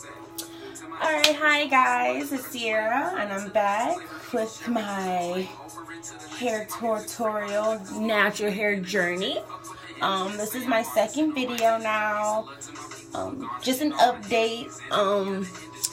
Alright, hi guys, it's Sierra, and I'm back with my hair tutorial, natural hair journey. This is my second video now. Just an update.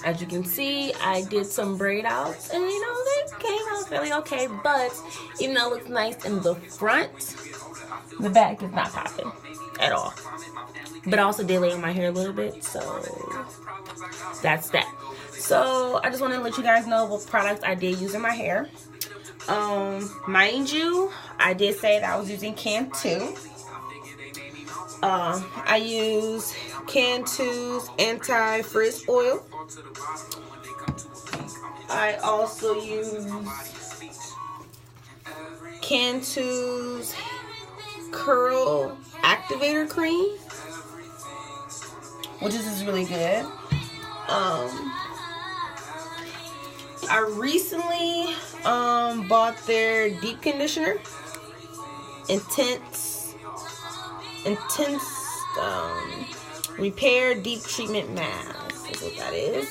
As you can see, I did some braid outs, and you know, they came out really okay, but even though it looks nice in the front, the back is not popping at all. But I also did lay on my hair a little bit, so that's that. So I just want to let you guys know what products I did use in my hair. Mind you, I did say that I was using Cantu. I use Cantu's anti-frizz oil. I also use Cantu's curl activator cream, which is really good. I recently bought their deep conditioner, intense repair deep treatment mask is what that is.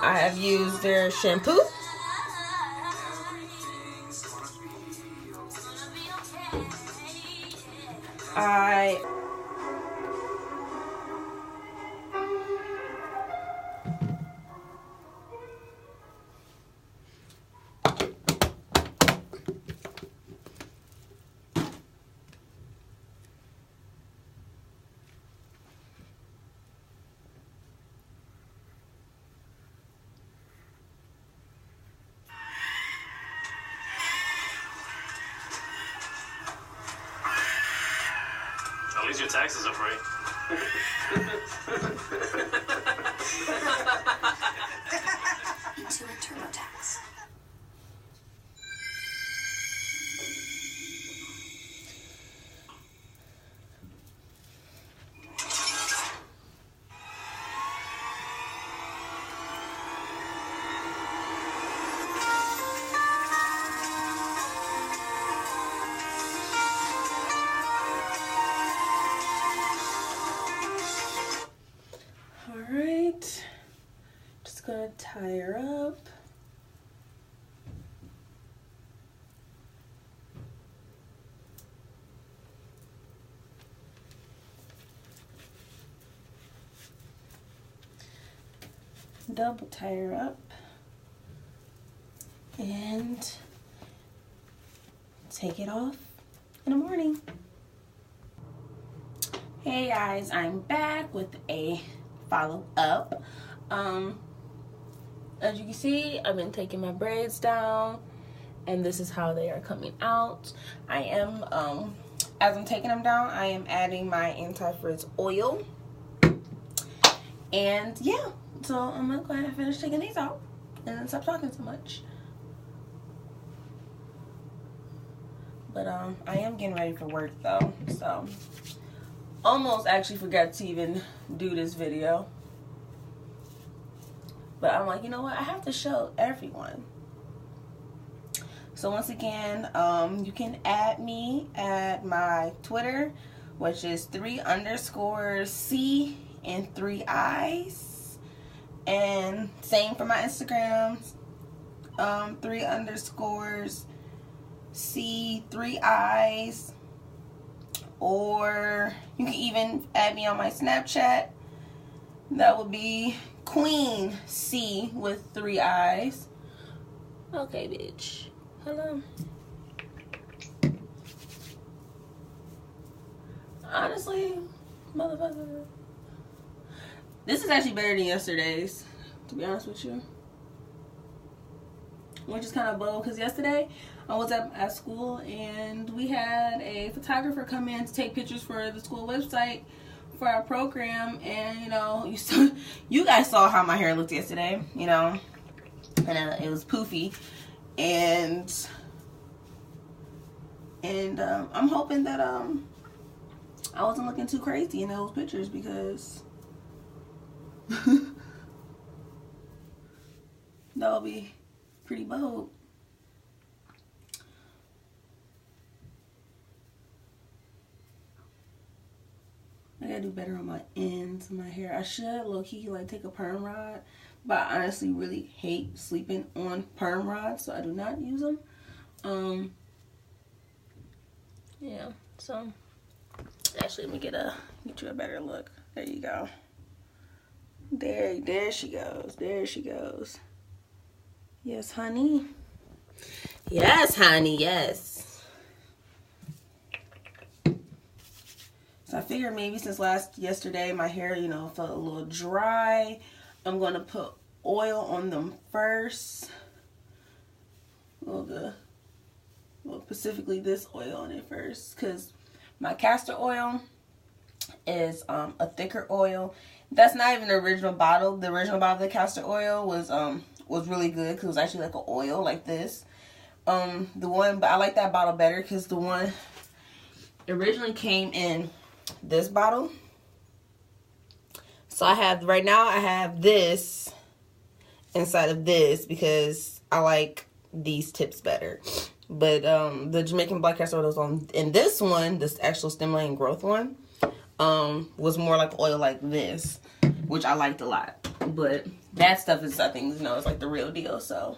I have used their shampoo. At least your taxes are free. Into a TurboTax. Alright, just gonna tie her up. Double tie her up and take it off in the morning. Hey guys, I'm back with a follow-up. As you can see, I've been taking my braids down, and this is how they are coming out. I am, as I'm taking them down, I am adding my anti-frizz oil. And yeah, so I'm gonna go ahead and finish taking these out and then stop talking so much. But I am getting ready for work though, so almost actually forgot to even do this video. But I'm like, you know what? I have to show everyone. So once again, you can add me at my Twitter, which is 3_C and 3 eyes. And same for my Instagram, 3_C 3 eyes. Or you can even add me on my Snapchat. That would be Queen C with 3 eyes. Okay, bitch. Hello. Honestly, motherfucker, this is actually better than yesterday's, to be honest with you. Which is kind of bold because yesterday I was at school and we had a photographer come in to take pictures for the school website for our program, and you know, you guys saw how my hair looked yesterday, you know, and it was poofy, and I'm hoping that I wasn't looking too crazy in those pictures, because that would be pretty bold. I gotta do better on my ends of my hair. I should low-key like take a perm rod, but I honestly really hate sleeping on perm rods, so I do not use them. Yeah, so actually let me get you a better look. There you go. There she goes. There she goes. Yes, honey. Yes, honey, yes. So I figured maybe since yesterday my hair, you know, felt a little dry. I'm going to put oil on them first. Well, specifically this oil on it first, because my castor oil is a thicker oil. That's not even the original bottle. The original bottle of the castor oil was really good because it was actually like an oil like this. But I like that bottle better because the one originally came in this bottle. So right now I have this inside of this because I like these tips better. But the Jamaican black castor oil was in this one, this actual stimulating growth one, was more like oil like this, which I liked a lot. But that stuff is, I think, you know, it's like the real deal. So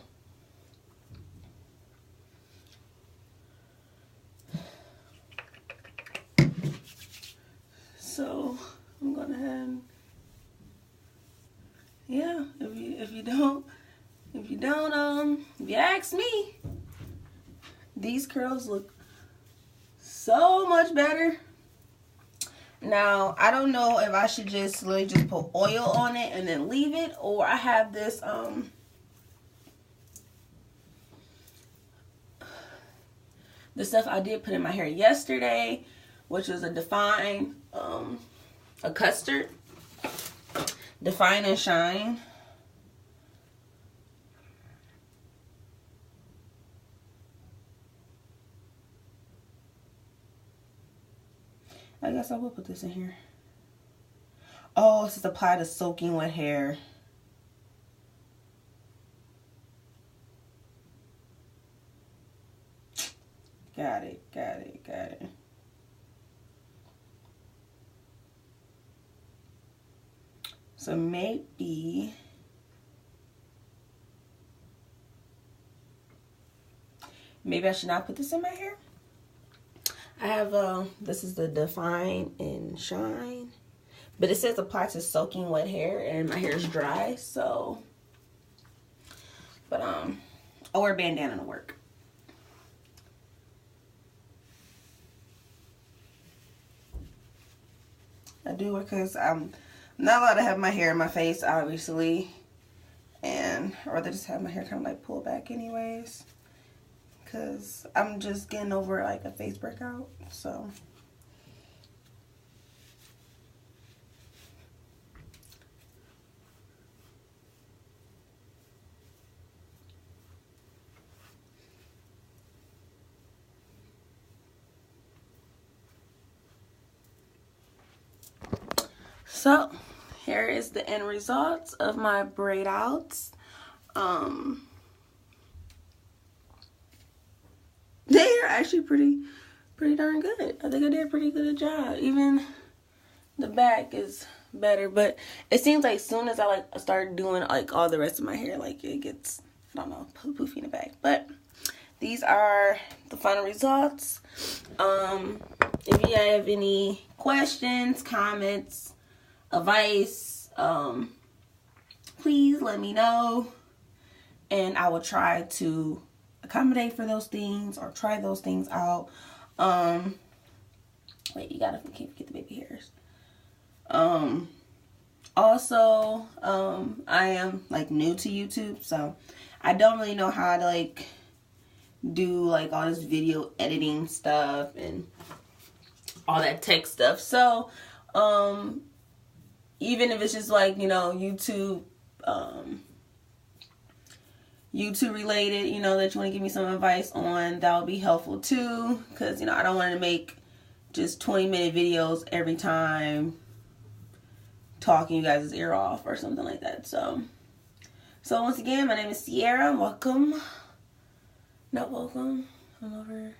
I'm gonna have, yeah, if you ask me, these curls look so much better. Now, I don't know if I should just literally just put oil on it and then leave it, or I have this the stuff I did put in my hair yesterday, which was a Define, a custard, Define and Shine. I guess I will put this in here. Oh, this is apply to soaking wet hair. Got it. So maybe I should not put this in my hair. I have this is the Define and Shine, but it says apply to soaking wet hair, and my hair is dry, so. But I'll wear a bandana to work. I do it because I'm not allowed to have my hair in my face, obviously, and I'd rather just have my hair kind of like pulled back anyways, because I'm just getting over like a face breakout. So here is the end results of my braid outs. They are actually pretty darn good. I think I did a pretty good job. Even the back is better, but it seems like as soon as I like start doing like all the rest of my hair, like it gets, I don't know, poofy in the back. But these are the final results. If you have any questions, comments, advice, please let me know, and I will try to accommodate for those things or try those things out. Wait, you gotta forget the baby hairs. Also, I am like new to YouTube, so I don't really know how to like do like all this video editing stuff and all that tech stuff. So even if it's just like, you know, YouTube related, you know, that you want to give me some advice on, that would be helpful too, because, you know, I don't want to make just 20-minute videos every time talking you guys' ear off or something like that. So once again, my name is Sierra. Welcome. Not welcome. I'm over.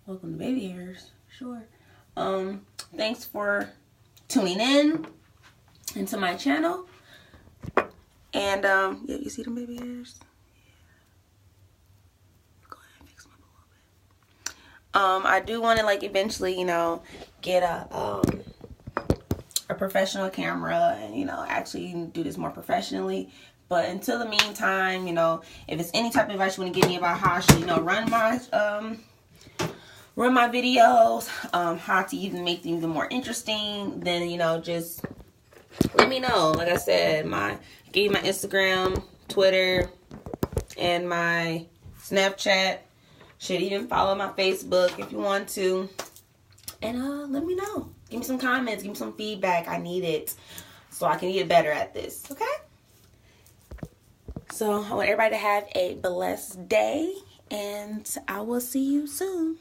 Welcome to baby hairs. Sure. Thanks for tuning in into my channel. And yeah, you see them baby hairs? Go ahead and fix them up a little bit. I do want to like eventually, you know, get a professional camera and, you know, actually do this more professionally. But until the meantime, you know, if it's any type of advice you want to give me about how I should, you know, run my videos, how to even make them even more interesting, then, you know, just let me know. Like I said, give you my Instagram, Twitter, and my Snapchat. Should even follow my Facebook if you want to. And let me know. Give me some comments. Give me some feedback. I need it so I can get better at this. Okay? So I want everybody to have a blessed day. And I will see you soon.